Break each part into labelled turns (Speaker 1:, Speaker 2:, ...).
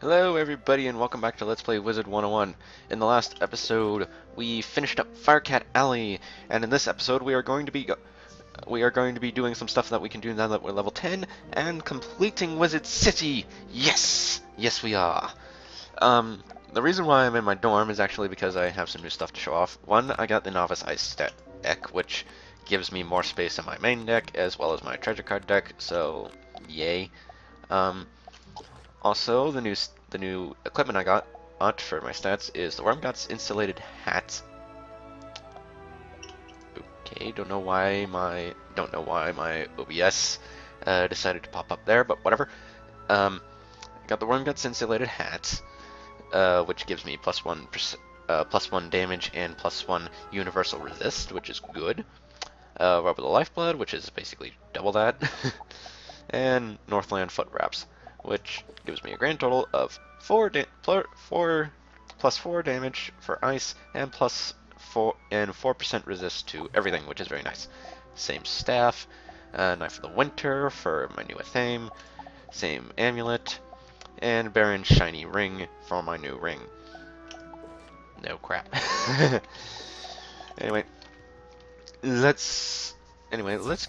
Speaker 1: Hello everybody and welcome back to Let's Play Wizard101. In the last episode, we finished up Firecat Alley, and in this episode we are going to be doing some stuff that we can do now that we're level 10 and completing Wizard City. Yes! Yes we are. The reason why I'm in my dorm is actually because I have some new stuff to show off. One, I got the Novice Ice Stat deck, which gives me more space in my main deck as well as my treasure card deck, so yay. Also, the new equipment I got for my stats is the Wormgod's Insulated Hat. Okay, don't know why my OBS decided to pop up there, but whatever. Got the Wormgod's Insulated Hat, which gives me +1 damage and +1 universal resist, which is good. Rub of the Lifeblood, which is basically double that, and Northland Foot Wraps, which gives me a grand total of 4 plus 4 damage for ice and plus 4% resist to everything, which is very nice. Same staff, Knife of the Winter for my new theme, same amulet, and Baron's shiny ring for my new ring. No crap. Anyway, let's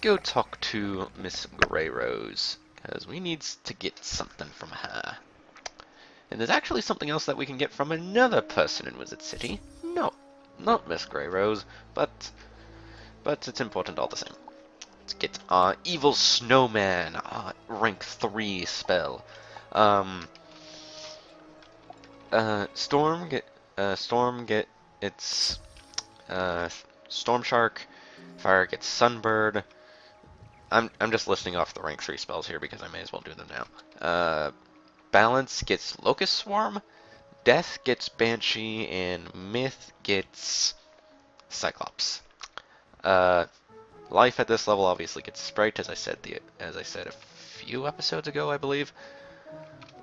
Speaker 1: go talk to Miss Grey Rose, because we need to get something from her. And there's actually something else that we can get from another person in Wizard City. No, not Miss Grey Rose, but it's important all the same. Let's get our Evil Snowman, our rank 3 spell. Storm get its Storm Shark. Fire gets Sunbird. I'm just listing off the rank 3 spells here because I may as well do them now. Balance gets Locust Swarm, Death gets Banshee, and Myth gets Cyclops. Life at this level obviously gets Sprite, as I said a few episodes ago, I believe.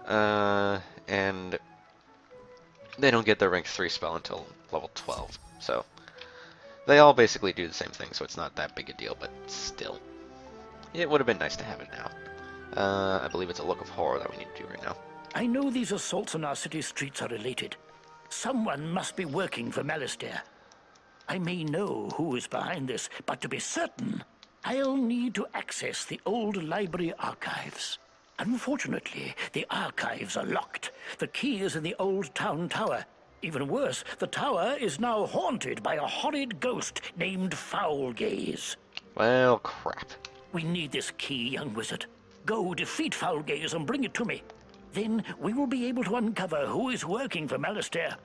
Speaker 1: And they don't get their rank 3 spell until level 12, so they all basically do the same thing, so it's not that big a deal, but still. It would have been nice to have it now. I believe it's a Look of Horror that we need to do right now.
Speaker 2: I know these assaults on our city streets are related. Someone must be working for Malistaire. I may know who is behind this, but to be certain, I'll need to access the old library archives. Unfortunately, the archives are locked. The key is in the old town tower. Even worse, the tower is now haunted by a horrid ghost named Foulgaze.
Speaker 1: Well, crap.
Speaker 2: We need this key, young wizard. Go defeat Foulgaze and bring it to me. Then we will be able to uncover who is working for Malistaire.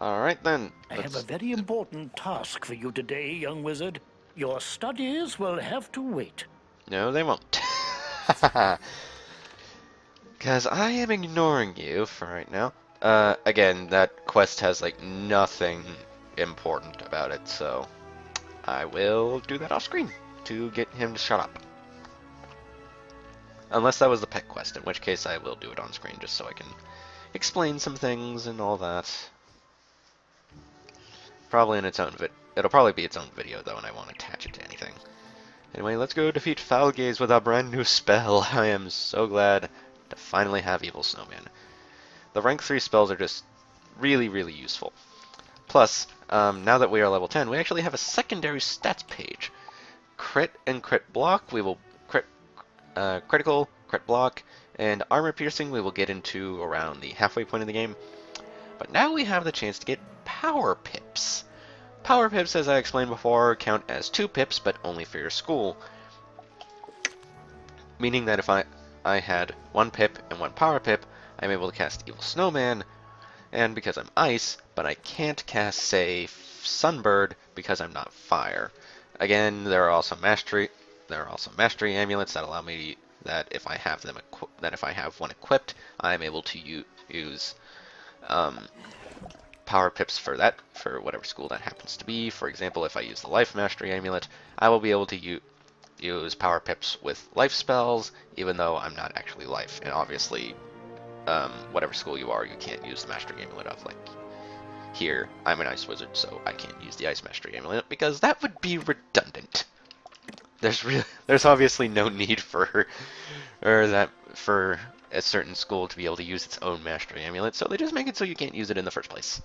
Speaker 1: Alright then.
Speaker 2: I have a very important task for you today, young wizard. Your studies will have to wait.
Speaker 1: No, they won't. Because I am ignoring you for right now. Again, that quest has, like, nothing important about it, so I will do that off screen to get him to shut up. Unless that was the pet quest, in which case I will do it on screen just so I can explain some things and all that. Probably in its own it'll probably be its own video though, and I won't attach it to anything. Anyway, let's go defeat Foulgaze with our brand new spell. I am so glad to finally have Evil Snowman. The rank 3 spells are just really, really useful. Plus, now that we are level 10, we actually have a secondary stats page. Crit and crit block, we will critical, crit block, and armor piercing we will get into around the halfway point of the game. But now we have the chance to get power pips. Power pips, as I explained before, count as 2 pips, but only for your school. Meaning that if I had 1 pip and 1 power pip, I'm able to cast Evil Snowman, and because I'm ice, but I can't cast, say, Sunbird because I'm not fire. Again, there are also mastery amulets that allow me that if I have one equipped, I'm able to use power pips for whatever school that happens to be. For example, if I use the life mastery amulet, I will be able to use power pips with life spells, even though I'm not actually life. And obviously, whatever school you are, you can't use the mastery amulet of, like, here, I'm an ice wizard, so I can't use the ice mastery amulet because that would be redundant. There's obviously no need for a certain school to be able to use its own mastery amulet, so they just make it so you can't use it in the first place.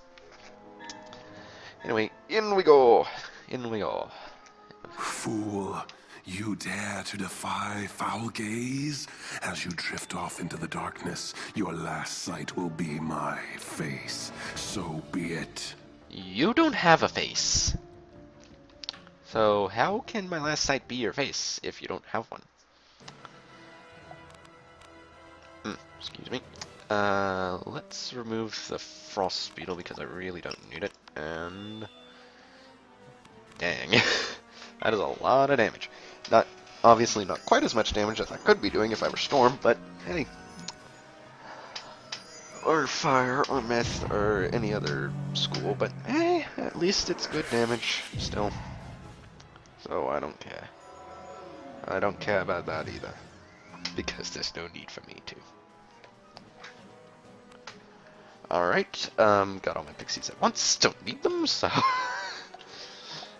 Speaker 1: Anyway, in we go. In we go.
Speaker 3: Fool, you dare to defy foul gaze? As you drift off into the darkness, your last sight will be my face. So be it.
Speaker 1: You don't have a face. So how can my last sight be your face if you don't have one? Excuse me. Let's remove the frost beetle because I really don't need it. And dang, that is a lot of damage. Obviously not quite as much damage as I could be doing if I were Storm, but hey, or Fire, or Myth, or any other school. But hey, at least it's good damage still. So I don't care. I don't care about that either, because there's no need for me to. Alright, got all my pixies at once, don't need them, so...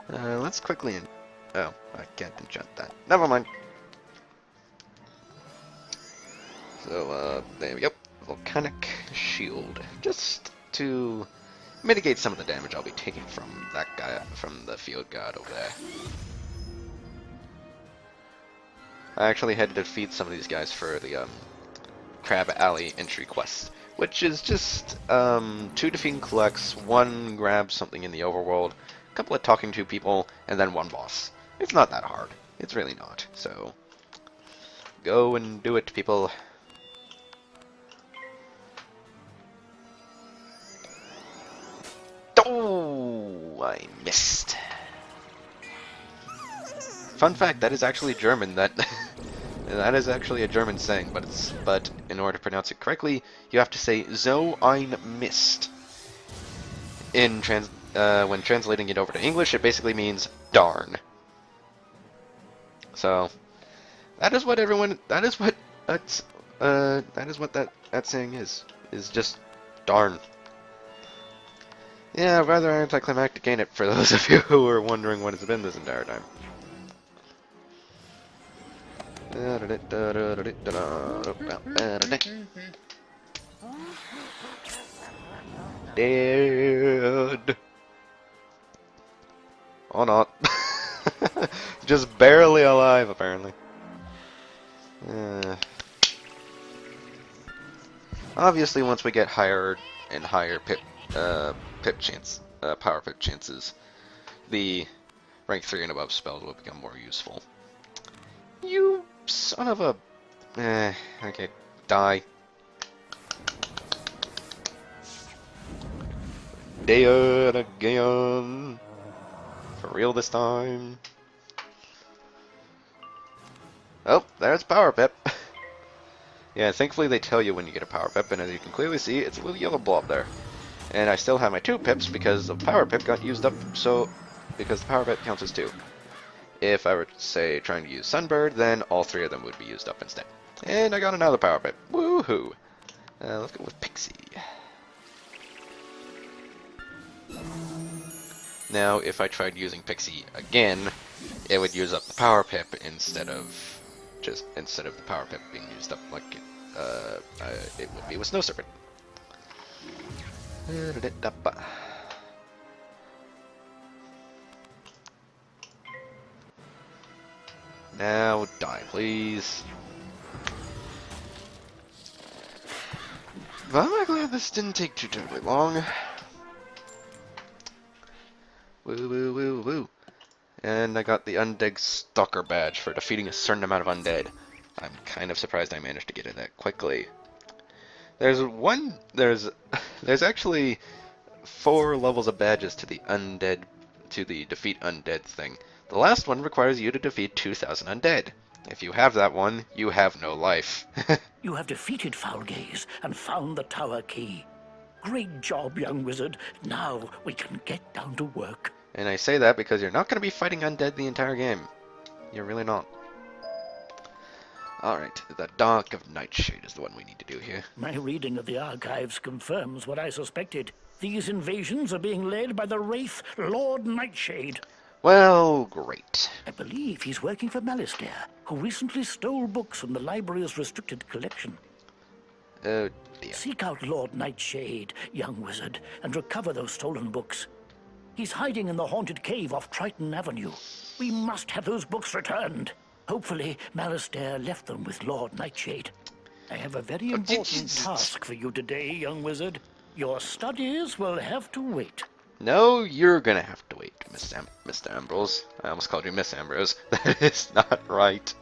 Speaker 1: let's quickly... Oh, I can't enchant that. Never mind. So, there we go. Volcanic Shield. Just to mitigate some of the damage I'll be taking from that guy, from the field guard over there. I actually had to defeat some of these guys for the, Crab Alley entry quest, which is just 2 defeating collects, 1 grab something in the overworld, a couple of talking to people, and then 1 boss. It's not that hard. It's really not. So go and do it, people. Oh, I missed. Fun fact, that is actually German. That is actually a German saying, but in order to pronounce it correctly, you have to say "so ein Mist." When translating it over to English, it basically means darn. So that is what that saying is just darn. Yeah, rather anticlimactic, ain't it, for those of you who are wondering what it's been this entire time. Dead. Or not. Just barely alive, apparently. Obviously, once we get higher and higher power pip chances, the rank 3 and above spells will become more useful. You son of a... okay, die. Dead again. For real this time. Oh, there's Power Pip. Yeah, thankfully they tell you when you get a Power Pip, and as you can clearly see, it's a little yellow blob there. And I still have my 2 pips because the Power Pip got used up, because the Power Pip counts as 2. If I were, say, trying to use Sunbird, then all 3 of them would be used up instead. And I got another Power Pip. Woohoo! Let's go with Pixie. Now, if I tried using Pixie again, it would use up the Power Pip instead of the Power Pip being used up like it would be with Snow Serpent. Now die, please. Well, I'm glad this didn't take too terribly long. Woo woo woo woo. And I got the Undead Stalker badge for defeating a certain amount of undead. I'm kind of surprised I managed to get it that quickly. There's actually 4 levels of badges to the defeat undead thing. The last one requires you to defeat 2,000 undead. If you have that one, you have no life.
Speaker 2: You have defeated Foulgaze and found the tower key. Great job, young wizard. Now we can get down to work.
Speaker 1: And I say that because you're not going to be fighting undead the entire game. You're really not. Alright, the Dark of Nightshade is the one we need to do here.
Speaker 2: My reading of the archives confirms what I suspected. These invasions are being led by the Wraith, Lord Nightshade.
Speaker 1: Well, great.
Speaker 2: I believe he's working for Malistaire, who recently stole books from the library's restricted collection.
Speaker 1: Oh dear.
Speaker 2: Seek out Lord Nightshade, young wizard, and recover those stolen books. He's hiding in the haunted cave off Triton Avenue. We must have those books returned. Hopefully, Malastare left them with Lord Nightshade. I have a very important task for you today, young wizard. Your studies will have to wait.
Speaker 1: No, you're gonna have to wait, Mr. Ambrose. I almost called you Miss Ambrose. That is not right.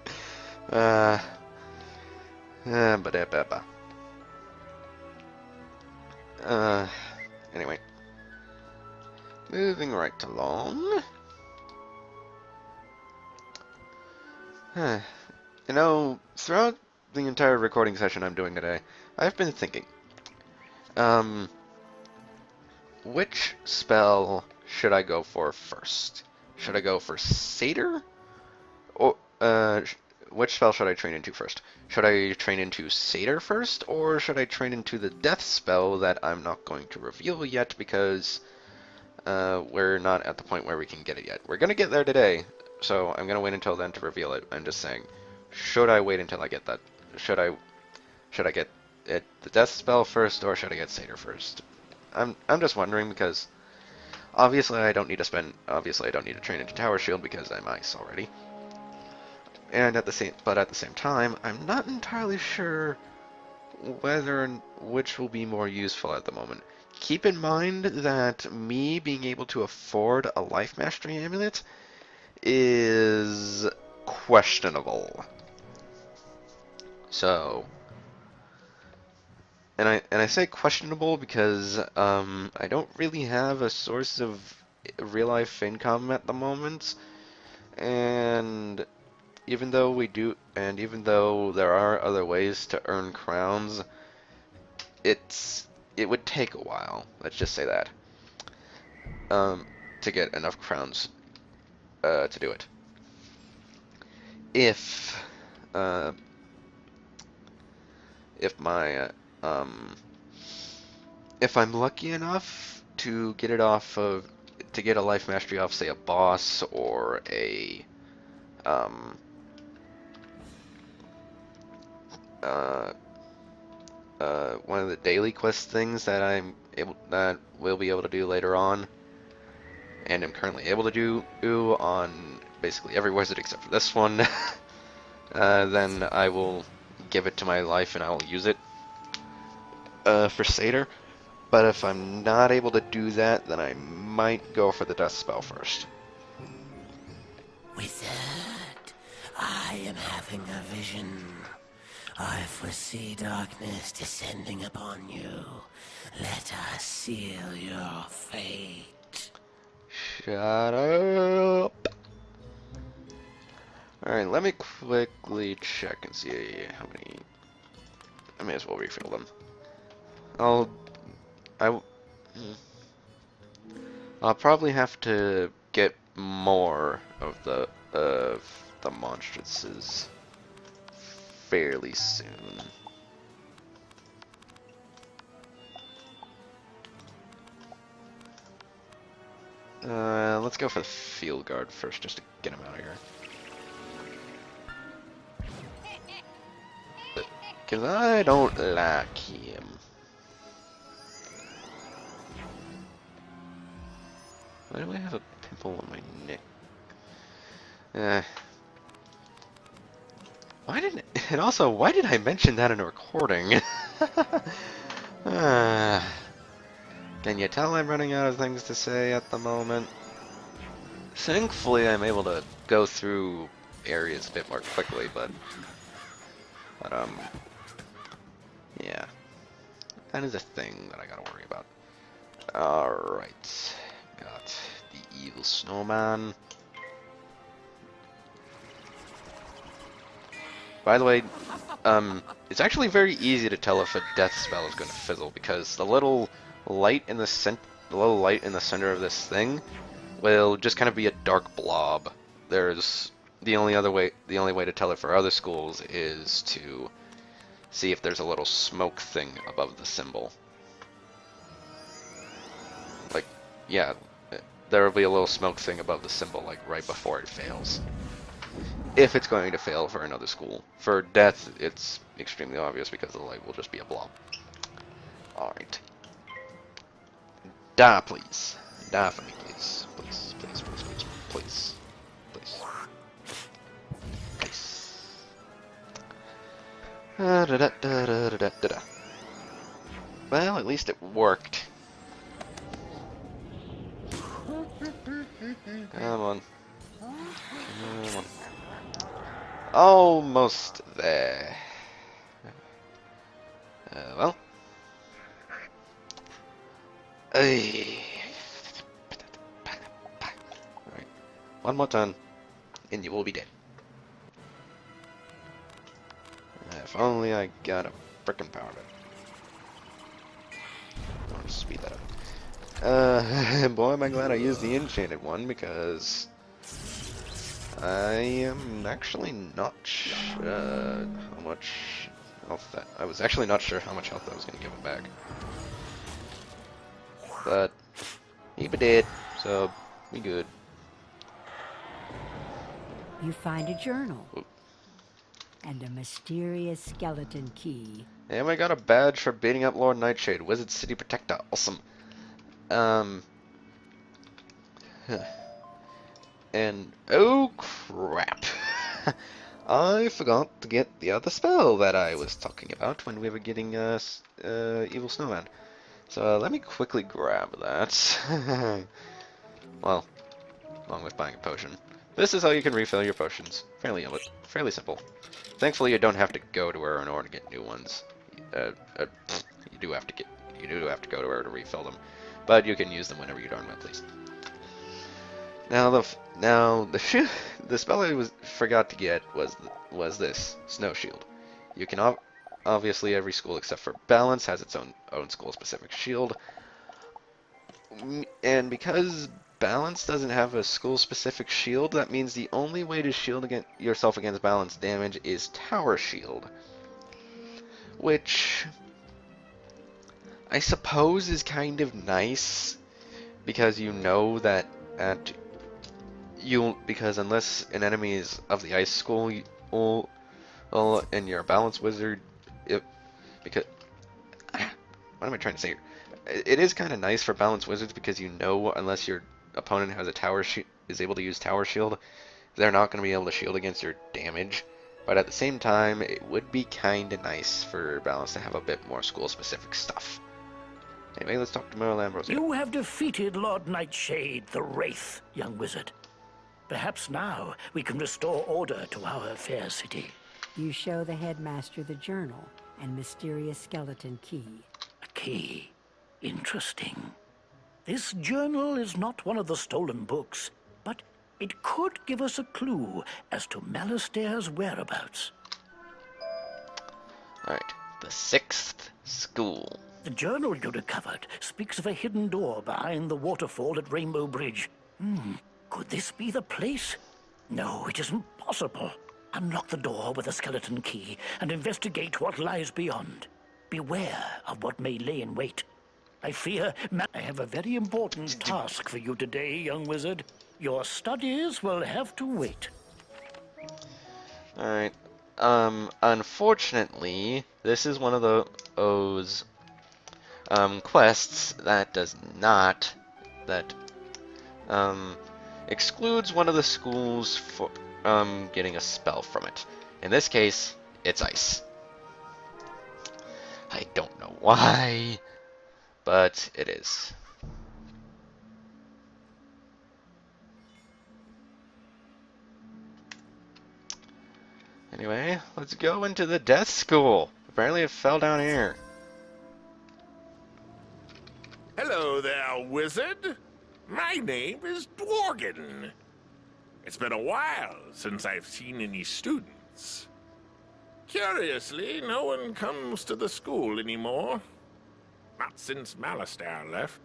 Speaker 1: Anyway. Moving right along. You know, throughout the entire recording session I'm doing today, I've been thinking, which spell should I go for first? Should I go for Satyr? Or, which spell should I train into first? Should I train into Satyr first, or should I train into the death spell that I'm not going to reveal yet because we're not at the point where we can get it yet. We're going to get there today, so I'm going to wait until then to reveal it. I'm just saying, should I wait until I get that? Should I get it, the death spell first, or should I get Satyr first? I'm just wondering because obviously I don't need to train into Tower Shield because I'm ice already. And at the same time, I'm not entirely sure which will be more useful at the moment. Keep in mind that me being able to afford a Life Mastery Amulet is questionable. So, and I say questionable because I don't really have a source of real-life income at the moment, and even though there are other ways to earn crowns, it would take a while. Let's just say that to get enough crowns to do it. If I'm lucky enough to get it to get a life mastery off, say, a boss or a one of the daily quest things that we'll be able to do later on, and I'm currently able to do on basically every wizard except for this one, then I will give it to my life and I will use it for Satyr. But if I'm not able to do that, then I might go for the death spell first.
Speaker 4: Wizard, I am having a vision. I foresee darkness descending upon you. Let us seal your fate.
Speaker 1: Shut up. Alright, let me quickly check and see how many. I may as well refill them. I'll probably have to get more of the monstrances fairly soon. Let's go for the field guard first, just to get him out of here. Because I don't like him. Why do I have a pimple on my neck? And also, why did I mention that in a recording? Can you tell I'm running out of things to say at the moment? Thankfully, I'm able to go through areas a bit more quickly, but yeah. That is a thing that I gotta worry about. Alright. Got the evil snowman. By the way, it's actually very easy to tell if a death spell is going to fizzle because the little light in the center of this thing will just kind of be a dark blob. There's the only way to tell it for other schools is to see if there's a little smoke thing above the symbol. Like, yeah, there will be a little smoke thing above the symbol, like right before it fails. if it's going to fail for another school. For death, it's extremely obvious because the light will just be a blob. Alright. Die, please. Die for me, please. Please, please, please, please, please. Please. Please. Da-da-da-da-da-da-da. Well, at least it worked. Come on. Come on. Almost there. Well. Alright. One more turn, and you will be dead. If only I got a frickin' power bit. I want to speed that up. Boy, am I glad I used the enchanted one, because I am actually not sure how much health that... I was actually not sure how much health I was going to give him back. But he be dead, so we good.
Speaker 5: You find a journal. Ooh. And a mysterious skeleton key.
Speaker 1: And we got a badge for beating up Lord Nightshade, Wizard City Protector. Awesome. And oh crap. I forgot to get the other spell that I was talking about when we were getting Evil Snowman. So let me quickly grab that. Well, along with buying a potion. This is how you can refill your potions. Fairly simple. Thankfully, you don't have to go to her in order to get new ones. You do have to go to her to refill them, but you can use them whenever you darn well please. Now the spell I forgot to get was this Snow Shield. You can obviously every school except for Balance has its own school specific shield, and because Balance doesn't have a school-specific shield, that means the only way to shield yourself against balance damage is Tower Shield. Which I suppose is kind of nice, because you know that because unless an enemy is of the Ice School, and you're a Balance Wizard, what am I trying to say here? It is kind of nice for Balance Wizards because you know unless your opponent has a is able to use Tower Shield, they're not going to be able to shield against your damage. But at the same time, it would be kind of nice for Balance to have a bit more school-specific stuff. Anyway, let's talk to Merle Ambrose.
Speaker 2: You have defeated Lord Nightshade, the Wraith, young wizard. Perhaps now we can restore order to our fair city.
Speaker 5: You show the headmaster the journal and mysterious skeleton key.
Speaker 2: A key? Interesting. This journal is not one of the stolen books, but it could give us a clue as to Malastaire's whereabouts.
Speaker 1: Alright, the 6th school.
Speaker 2: The journal you recovered speaks of a hidden door behind the waterfall at Rainbow Bridge. Could this be the place? No, it isn't possible. Unlock the door with a skeleton key and investigate what lies beyond. Beware of what may lay in wait. I fear I have a very important task for you today, young wizard. Your studies will have to wait.
Speaker 1: Alright. Unfortunately, this is one of those quests that excludes one of the schools for getting a spell from it. In this case, it's ice. I don't know why, but it is. Anyway, let's go into the death school. Apparently it fell down here.
Speaker 6: Hello there, wizard. My name is Dworgen. It's been a while since I've seen any students. Curiously, no one comes to the school anymore. Not since Malastair left.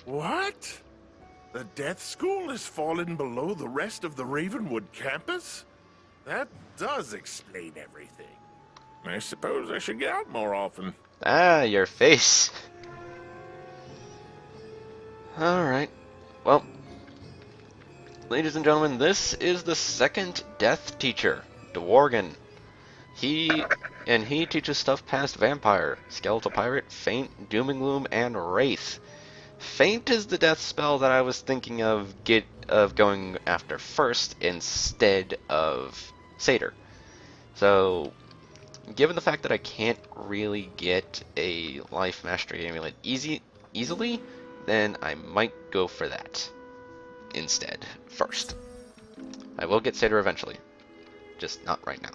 Speaker 6: What? The Death School has fallen below the rest of the Ravenwood campus? That does explain everything. I suppose I should get out more often.
Speaker 1: Ah, your face. Alright. Well, ladies and gentlemen, this is the second Death Teacher, Dworgen. He teaches stuff past Vampire, Skeletal Pirate, Faint, Doom and Gloom, and Wraith. Faint is the death spell that I was thinking of going after first instead of Satyr. So, given the fact that I can't really get a Life Mastery Amulet easily, then I might go for that instead first. I will get Satyr eventually, just not right now.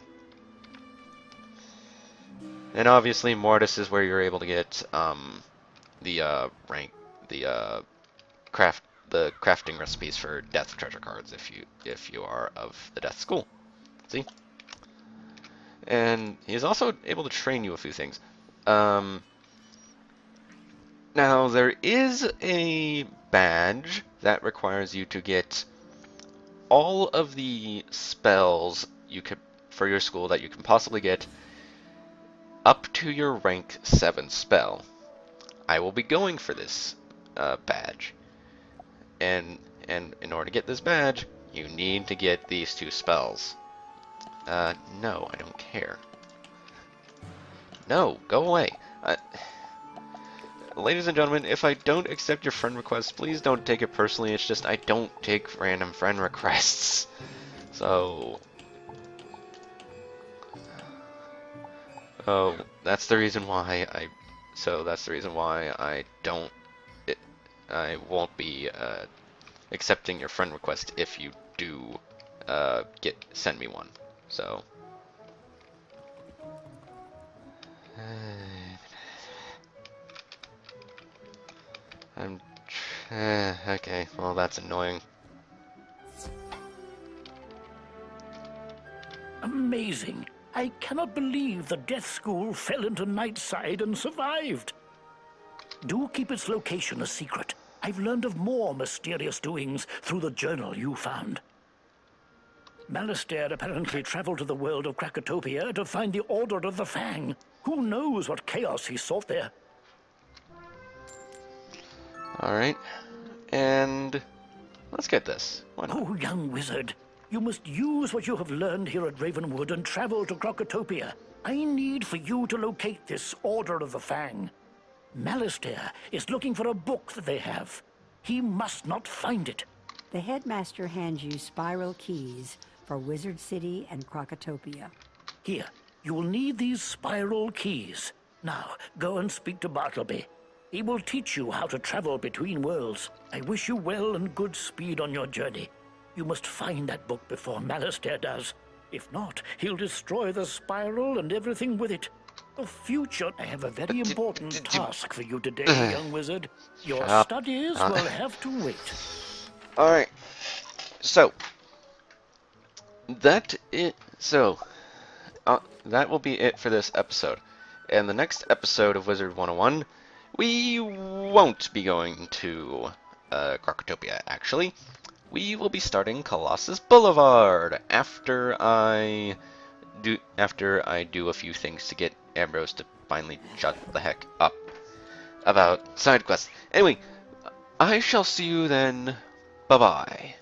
Speaker 1: And obviously, Mortis is where you're able to get the crafting recipes for Death treasure cards if you are of the Death School. See, and he's also able to train you a few things. Now there is a badge that requires you to get all of the spells you could for your school that you can possibly get up to your rank 7 spell. I will be going for this badge, and in order to get this badge, you need to get these 2 spells. No, I don't care. No, go away. Ladies and gentlemen, if I don't accept your friend requests, please don't take it personally. It's just I don't take random friend requests. So, oh, that's the reason why I won't be accepting your friend request if you do send me one. So, okay, well, that's annoying.
Speaker 2: Amazing. I cannot believe the Death School fell into Nightside and survived. Do keep its location a secret. I've learned of more mysterious doings through the journal you found. Malistaire apparently traveled to the world of Krakatopia to find the Order of the Fang. Who knows what chaos he sought there?
Speaker 1: Alright, and let's get this. Why not?
Speaker 2: Oh, young wizard, you must use what you have learned here at Ravenwood and travel to Krakatopia. I need for you to locate this Order of the Fang. Malistaire is looking for a book that they have. He must not find it.
Speaker 5: The headmaster hands you spiral keys for Wizard City and Krakatopia.
Speaker 2: Here, you will need these spiral keys. Now, go and speak to Bartleby. He will teach you how to travel between worlds. I wish you well and good speed on your journey. You must find that book before Malistaire does. If not, he'll destroy the spiral and everything with it. The future. I have a very important task for you today, young wizard. Your studies will have to wait.
Speaker 1: Alright, so that will be it for this episode. And the next episode of Wizard101, we won't be going to Krakatopia, actually. We will be starting Colossus Boulevard after I do a few things to get Ambrose to finally shut the heck up about side quests. Anyway, I shall see you then. Bye-bye.